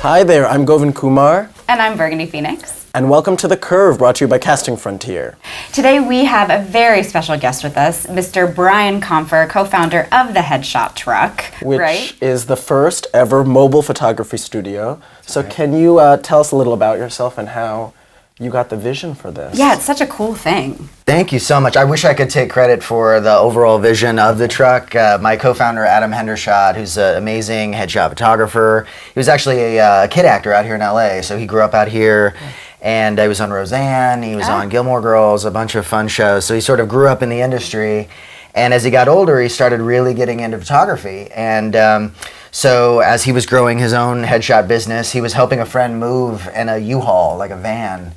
Hi there, I'm Govind Kumar. And I'm Burgandi Phoenix. And welcome to The Curve, brought to you by Casting Frontier. Today we have a very special guest with us, Mr. Brian Confer, co-founder of the Headshot Truck. Which is the first ever mobile photography studio. So can you tell us a little about yourself and how you got the vision for this? Yeah, it's such a cool thing. Thank you so much. I wish I could take credit for the overall vision of the truck. My co-founder, Adam Hendershot, who's an amazing headshot photographer. He was actually a kid actor out here in LA, so he grew up out here. And he was on Roseanne, he was on Gilmore Girls, a bunch of fun shows. So he sort of grew up in the industry. And as he got older, he started really getting into photography. And so as he was growing his own headshot business, he was helping a friend move in a U-Haul, like a van.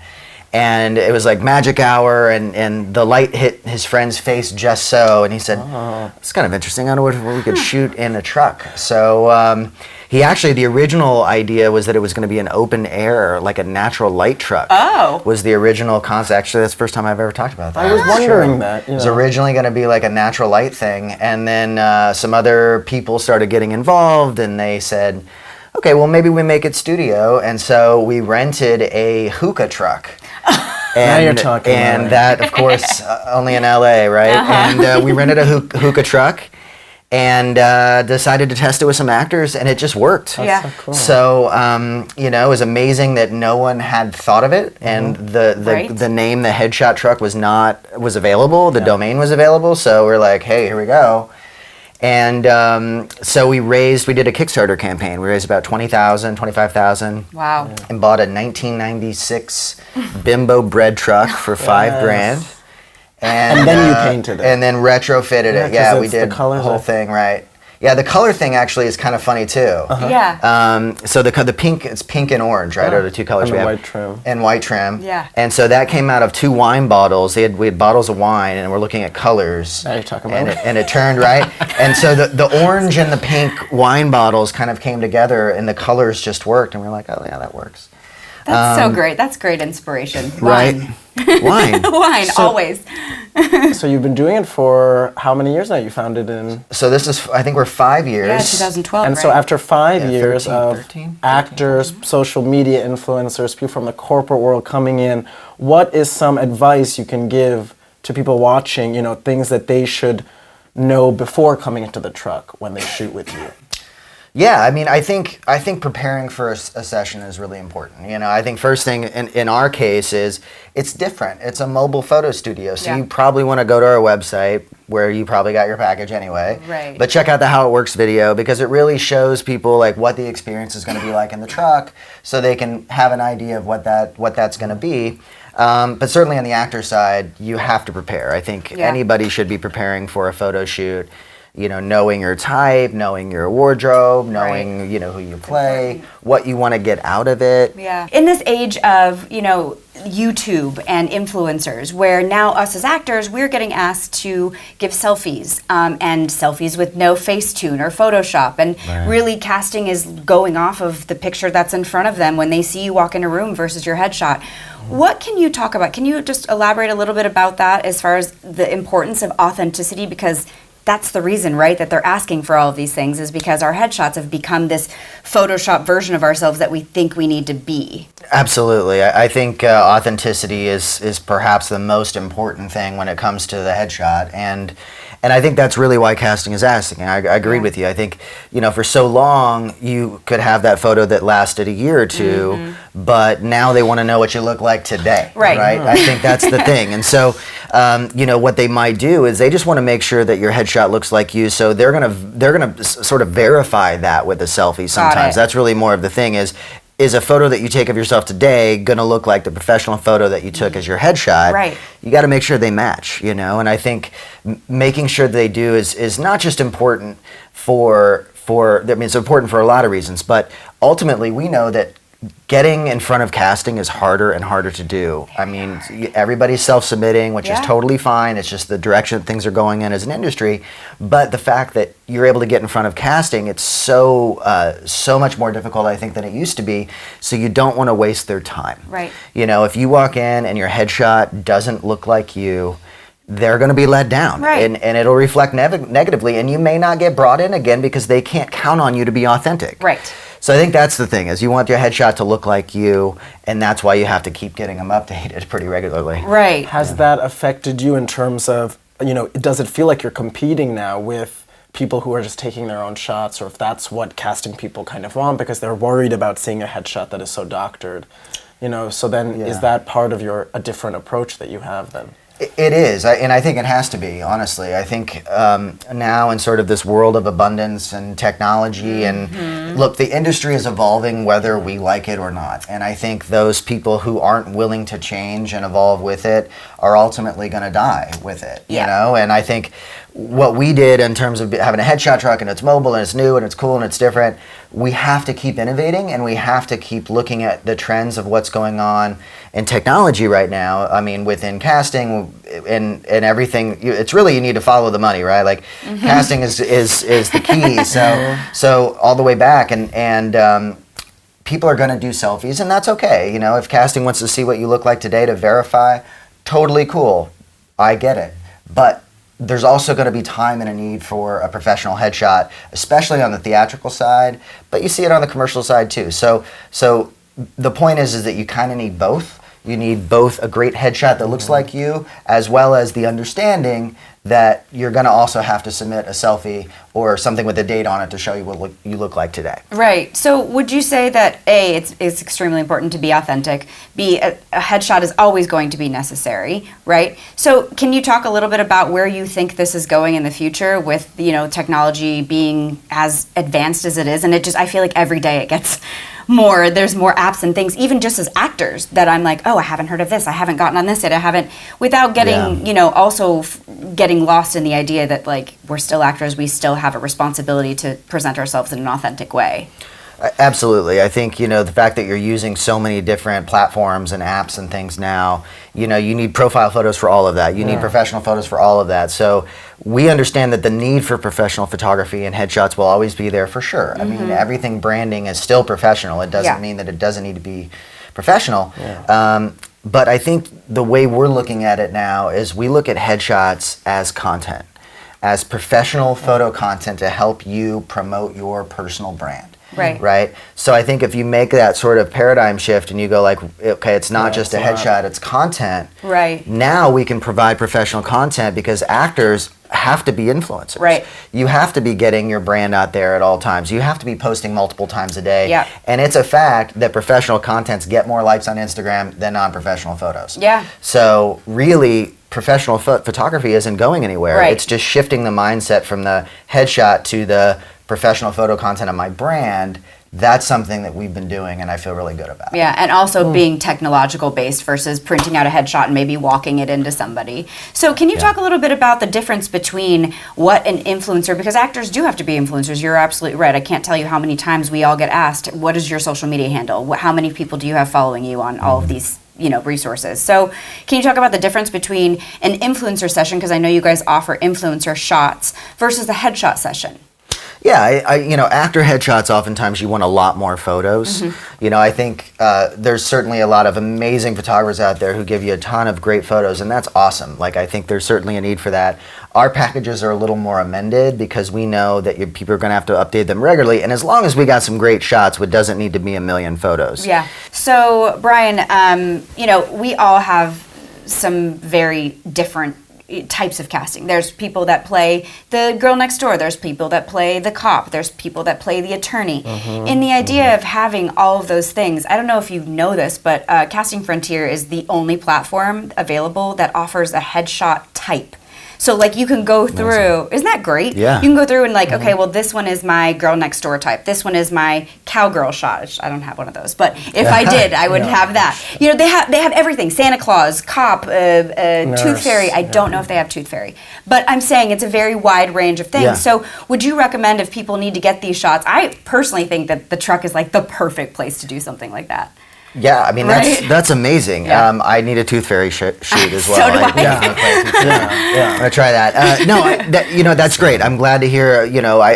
And it was like magic hour, and the light hit his friend's face just so. And he said, it's kind of interesting. I wonder what we could shoot in a truck. So he actually, the original idea was that it was going to be an open air, like a natural light truck. Oh. Was the original concept. Actually, that's the first time I've ever talked about that. I was wondering that. It was originally going to be like a natural light thing. And then some other people started getting involved, and they said, okay, well, maybe we make it studio. And so we rented a hookah truck. Now you're talking. And that, of course, only in LA, right? And we rented a hookah truck and decided to test it with some actors, and it just worked. Yeah. So cool. So, you know, it was amazing that no one had thought of it, and the name, the Headshot Truck, was available. The domain was available, so we're like, hey, here we go. And so we did a Kickstarter campaign. We raised about $20,000, $25,000. Wow. And bought a 1996 Bimbo bread truck for $5,000. And then you painted it. And then retrofitted it. Yeah, we did the whole thing, right. Yeah, the color thing actually is kind of funny too. Yeah. So the pink, it's pink and orange, right? Are the two colors and we have. white trim. And white trim. Yeah. And so that came out of two wine bottles. We had bottles of wine, and we're looking at colors. Now you're talking about and it turned, right? And so the orange and the pink wine bottles kind of came together, and the colors just worked. And we're like, oh yeah, that works. That's so great. That's great inspiration. Right? Wine. Wine, always. So you've been doing it for how many years now? You founded in... So this is, I think we're 5 years. Yeah, 2012, And so after 5 years 13, of 13, actors, social media influencers, people from the corporate world coming in, what is some advice you can give to people watching, you know, things that they should know before coming into the truck when they shoot with you? Yeah, I mean, I think preparing for a session is really important. You know, I think first thing in our case is it's different. It's a mobile photo studio, so you probably want to go to our website where you probably got your package anyway. Right. But check out the How It Works video, because it really shows people like what the experience is going to be like in the truck, so they can have an idea of what that's going to be. But certainly on the actor side, you have to prepare. I think anybody should be preparing for a photo shoot. You know, knowing your type, knowing your wardrobe, knowing, you know, who you play, what you want to get out of it. Yeah. In this age of, you know, YouTube and influencers, where now us as actors, we're getting asked to give selfies, and selfies with no Facetune or Photoshop, and really casting is going off of the picture that's in front of them when they see you walk in a room versus your headshot. What can you talk about? Can you just elaborate a little bit about that as far as the importance of authenticity? Because that's the reason, right, that they're asking for all of these things, is because our headshots have become this Photoshop version of ourselves that we think we need to be. Absolutely. I think authenticity is perhaps the most important thing when it comes to the headshot. And I think that's really why casting is asking. I agree with you. I think, you know, for so long, you could have that photo that lasted a year or two, but now they want to know what you look like today. Right? I think that's the thing. And so, you know, what they might do is they just want to make sure that your headshot looks like you, so they're gonna sort of verify that with a selfie sometimes. That's really more of the thing is a photo that you take of yourself today going to look like the professional photo that you took as your headshot? Right. You got to make sure they match, you know, and I think making sure they do is not just important I mean, it's important for a lot of reasons, but ultimately we know that getting in front of casting is harder and harder to do. I mean, everybody's self-submitting, which is totally fine. It's just the direction that things are going in as an industry. But the fact that you're able to get in front of casting, it's so much more difficult, I think, than it used to be. So you don't want to waste their time. Right. You know, if you walk in and your headshot doesn't look like you, they're going to be let down, Right. and it'll reflect negatively, and you may not get brought in again because they can't count on you to be authentic. Right. So I think that's the thing, is you want your headshot to look like you, and that's why you have to keep getting them updated pretty regularly. Right. Has that affected you in terms of, does it feel like you're competing now with people who are just taking their own shots, or if that's what casting people kind of want because they're worried about seeing a headshot that is so doctored? So then is that part of a different approach that you have then? It is, and I think it has to be, honestly. I think now in sort of this world of abundance and technology, and look, the industry is evolving whether we like it or not. And I think those people who aren't willing to change and evolve with it are ultimately going to die with it, you know? And I think what we did in terms of having a headshot truck, and it's mobile and it's new and it's cool and it's different, we have to keep innovating, and we have to keep looking at the trends of what's going on in technology right now. I mean, within casting and everything, it's really, you need to follow the money, right? Like casting is the key. So all the way back, and people are going to do selfies, and that's okay. If casting wants to see what you look like today to verify, totally cool. I get it. But there's also going to be time and a need for a professional headshot, especially on the theatrical side, but you see it on the commercial side too. So the point is that you kind of need both. You need both a great headshot that looks like you, as well as the understanding that you're going to also have to submit a selfie or something with a date on it to show you what you look like today. Right. So would you say that A, it's extremely important to be authentic, B, a headshot is always going to be necessary, right? So can you talk a little bit about where you think this is going in the future with, technology being as advanced as it is? And I feel like every day it gets there's more apps and things, even just as actors, that I'm like, oh, I haven't heard of this, I haven't gotten on this yet, without getting, also getting lost in the idea that, like, we're still actors, we still have a responsibility to present ourselves in an authentic way. Absolutely. I think, the fact that you're using so many different platforms and apps and things now, you need profile photos for all of that. You need professional photos for all of that. So we understand that the need for professional photography and headshots will always be there for sure. I mean, everything branding is still professional. It doesn't mean that it doesn't need to be professional. But I think the way we're looking at it now is we look at headshots as content, as professional photo content to help you promote your personal brand. Right. So I think if you make that sort of paradigm shift and you go like, okay, it's not just a headshot, it's content. Right. Now we can provide professional content because actors have to be influencers. Right. You have to be getting your brand out there at all times. You have to be posting multiple times a day. Yeah. And it's a fact that professional contents get more likes on Instagram than non-professional photos. Yeah. So really, professional photography isn't going anywhere. Right. It's just shifting the mindset from the headshot to the professional photo content of my brand. That's something that we've been doing, and I feel really good about. Yeah, and also being technological based versus printing out a headshot and maybe walking it into somebody. So can you talk a little bit about the difference between what an influencer, because actors do have to be influencers, you're absolutely right. I can't tell you how many times we all get asked, what is your social media handle? How many people do you have following you on all of these resources? So can you talk about the difference between an influencer session, because I know you guys offer influencer shots, versus a headshot session? Yeah, actor headshots, oftentimes you want a lot more photos. I think there's certainly a lot of amazing photographers out there who give you a ton of great photos, and that's awesome. Like, I think there's certainly a need for that. Our packages are a little more amended because we know that people are going to have to update them regularly, and as long as we got some great shots, it doesn't need to be a million photos. Yeah. So, Brian, we all have some very different types of casting. There's people that play the girl next door, there's people that play the cop, there's people that play the attorney. In the idea of having all of those things, I don't know if you know this, but Casting Frontier is the only platform available that offers a headshot type. So, like, you can go through, isn't that great? Yeah. You can go through and, like, okay, well, this one is my girl next door type. This one is my cowgirl shot. I don't have one of those, but if I did, I would have that. They have everything. Santa Claus, cop, Tooth Fairy. I don't know if they have Tooth Fairy. But I'm saying it's a very wide range of things. Yeah. So would you recommend, if people need to get these shots, I personally think that the truck is, like, the perfect place to do something like that. Yeah, I mean Right? that's amazing. Yeah. I need a tooth fairy shoot as So well. do I. I'm gonna try that. No, that's great. I'm glad to hear.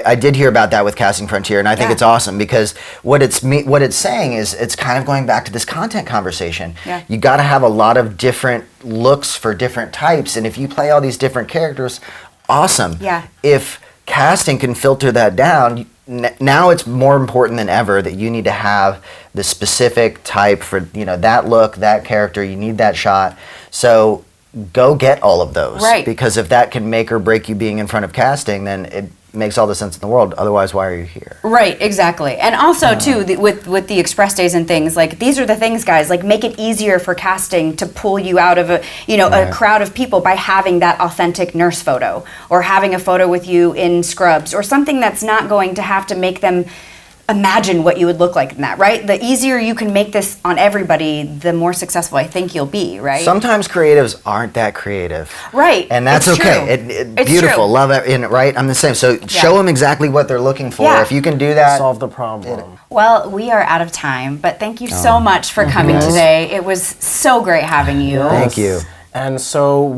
I did hear about that with Casting Frontier, and I think Yeah. it's awesome because what it's saying is it's kind of going back to this content conversation. Yeah. You got to have a lot of different looks for different types, and if you play all these different characters, awesome. Yeah. If casting can filter that down, now it's more important than ever that you need to have the specific type for that look, that character. You need that shot. So go get all of those, Right. because if that can make or break you being in front of casting, then it makes all the sense in the world. Otherwise, why are you here? Right, exactly. And also too, with the express days and things, like these are the things, guys, like make it easier for casting to pull you out of a crowd of people by having that authentic nurse photo or having a photo with you in scrubs or something that's not going to have to make them imagine what you would look like in that, right? The easier you can make this on everybody, the more successful I think you'll be, right? Sometimes creatives aren't that creative. Right. And that's It's okay. true. It's Beautiful. true. Love it. Right? I'm the same. So show them exactly what they're looking for. Yeah. If you can do that. Solve the problem. Well, we are out of time, but thank you so much for coming today. It was so great having you. Thank you. And so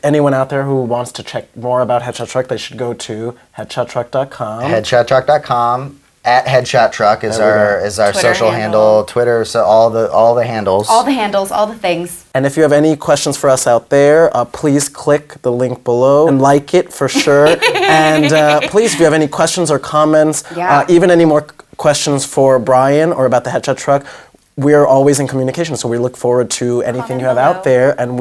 anyone out there who wants to check more about Headshot Truck, they should go to headshottruck.com. Headshottruck.com. At Headshot Truck is our Twitter social handle, Twitter, so all the handles. All the handles, all the things. And if you have any questions for us out there, please click the link below and like it for sure. And please, if you have any questions or comments, even any more questions for Brian or about the Headshot Truck, we're always in communication. So we look forward to anything you have out there. And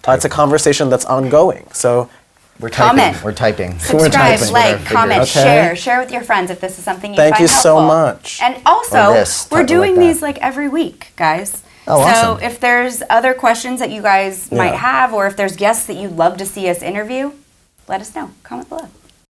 it's a conversation that's ongoing. So We're typing. Comment. We're typing. Subscribe, typing. like, comment, Okay. share with your friends if this is something you Thank find you helpful. so much. And also, Or this, we're something doing like that. these like every week, guys. Oh, so awesome. if there's other questions that you guys might have, or if there's guests that you'd love to see us interview, let us know. Comment below.